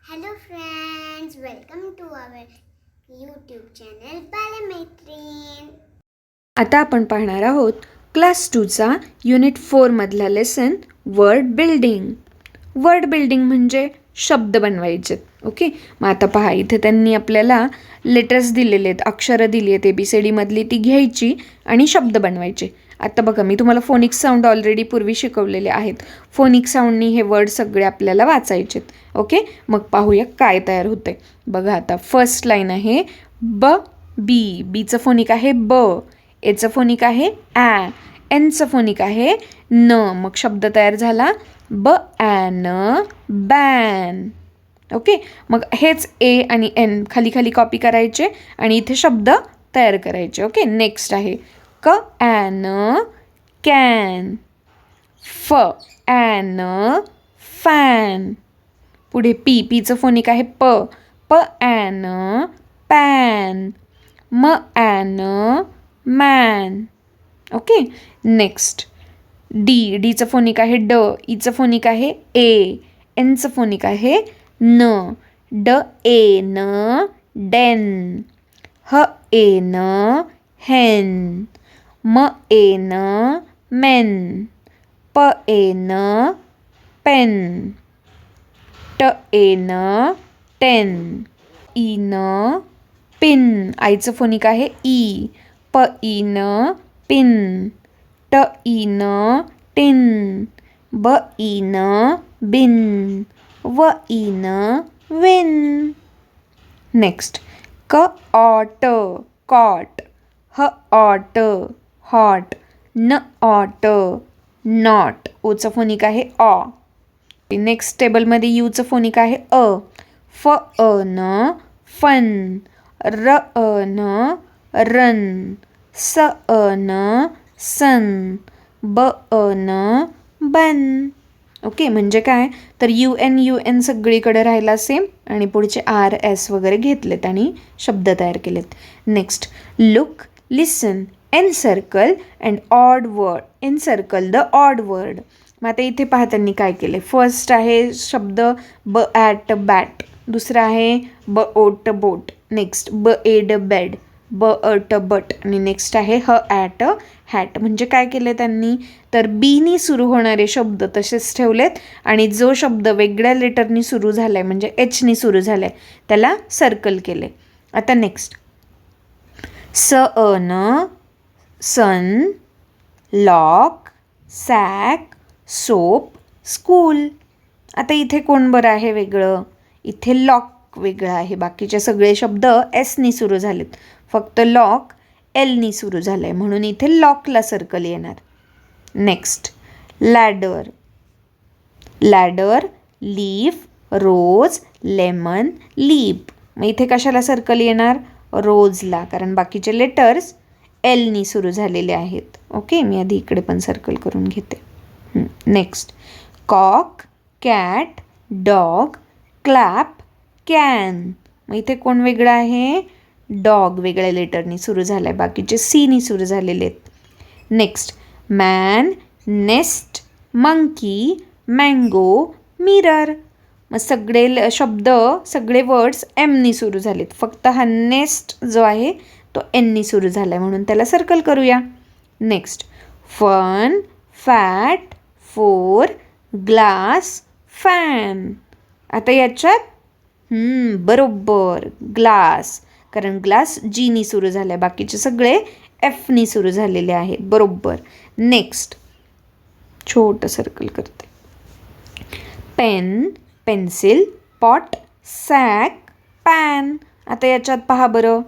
Hello friends, welcome to our YouTube channel बालमैत्रीण. आता आपण पाहणार आहोत क्लास 2चा युनिट 4 मधला lesson word building. Word building म्हणजे शब्द बनवायचे. ओके, मग आता पहा, इथे त्यांनी आपल्याला लेटर्स दिलेले आहेत, अक्षरं दिली आहेत ABCD मधली, ती घ्यायची आणि शब्द बनवायचे. आता बघा, मी तुम्हाला फोनिक साऊंड ऑलरेडी पूर्वी शिकवलेले आहेत. फोनिक साऊंडनी हे वर्ड सगळे आपल्याला वाचायचे. ओके, मग पाहूया काय तयार होते. बघा, आता फर्स्ट लाईन आहे ब बी. बीचं फोनिक आहे ब. एचं फोनिक आहे ॲ. एनचं फोनिक आहे न. मग शब्द तयार झाला ब ॲन बॅन. ओके, मग हेच ए आणि एन खाली खाली कॉपी करायचे आणि इथे शब्द तयार करायचे. ओके, नेक्स्ट आहे क ॲन कॅन. फ ॲन फॅन. पुढे पी. पीचं फोनिक आहे प. प ॲन पॅन. म an man. Okay, next D. डीचं फोनिक आहे ड. ईचं फोनिक आहे ए. एनचं फोनिक आहे न. ड ए न डेन. ह ए न हेन. म ए न मेन. प ए न पेन. ट ए न टेन. ई न पिन. आईचं फोनिक आहे ई. प ई न पिन. ट ई न टिन. ब ई न बिन. व ई न विन. नेक्स्ट क ऑट कॉट. ह ऑट हॉट. न ऑट नॉट. ओचं फोनिक आहे ऑ. नेक्स्ट टेबलमध्ये यूचं फोनिक आहे अ. फ अ न फन. र अ न रन. स अ न सन. ब अ न बन. ओके, म्हणजे काय तर UN सगळीकडे राहिला सेम आणि पुढचे RS वगैरे घेतलेत आणि शब्द तयार केलेत. Next look listen encircle and odd word. Encircle the odd word. मग आता इथे पहा त्यांनी काय केले. फर्स्ट आहे शब्द ब ॲट बॅट. दुसरा आहे ब ओट बोट. नेक्स्ट ब एड बेड. ब अट बट. आणि नेक्स्ट आहे ह ॲट हॅट. म्हणजे काय केले त्यांनी तर बीनी सुरू होणारे शब्द तसेच ठेवलेत आणि जो शब्द वेगळ्या लेटरनी सुरू झाला आहे म्हणजे एचनी सुरू झाला आहे त्याला सर्कल केले. आता नेक्स्ट स अ न sun. Lock sack soap school. आता इथे कोण बरं आहे वेगळं. इथे लॉक वेगळं आहे. बाकीचे सगळे शब्द एसनी सुरू झालेत. फक्त लॉक एलनी सुरू झालं आहे म्हणून इथे लॉकला सर्कल येणार. Next ladder. लॅडर लीफ रोज लेमन लीप. मग इथे कशाला सर्कल येणार रोजला, कारण बाकीचे लेटर्स एलनी सुरू झालेले आहेत. ओके, मी आधी इकडे पण सर्कल करून घेते. Next cock cat dog clap can. मग इथे कोण वेगळं आहे डॉग वेगळ्या लेटरनी सुरू झालं आहे, बाकीचे सीनी सुरू झालेले आहेत. Next man nest monkey mango mirror. मग सगळे शब्द सगळे वर्ड्स एमनी सुरू झालेत. फक्त हा नेस्ट जो आहे तो एननी सुरू झाला आहे म्हणून त्याला सर्कल करूया. Next fun fat four glass fan. आता याच्यात बरोबर ग्लास, कारण ग्लास जीनी सुरू झाला आहे, बाकीचे सगळे एफनी सुरू झालेले आहेत. बरोबर. नेक्स्ट छोटं सर्कल करते. Pen pencil pot sack pan. आता याच्यात पहा बरं.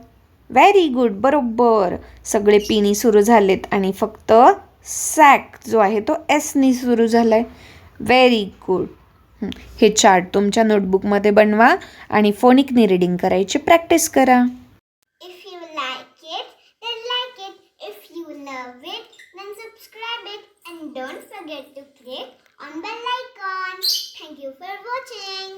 व्हेरी गुड, बरोबर. सगळे पीनी सुरू झालेत आणि फक्त सॅक जो आहे तो एसनी सुरू झाला आहे. Very good. हे चार्ट तुमच्या नोटबुकमध्ये बनवा आणि फोनिकनी रीडिंग करायची प्रॅक्टिस करा. If you like it, then like it. If you love it, then subscribe it. And don't forget to click on bell icon. Thank you for watching.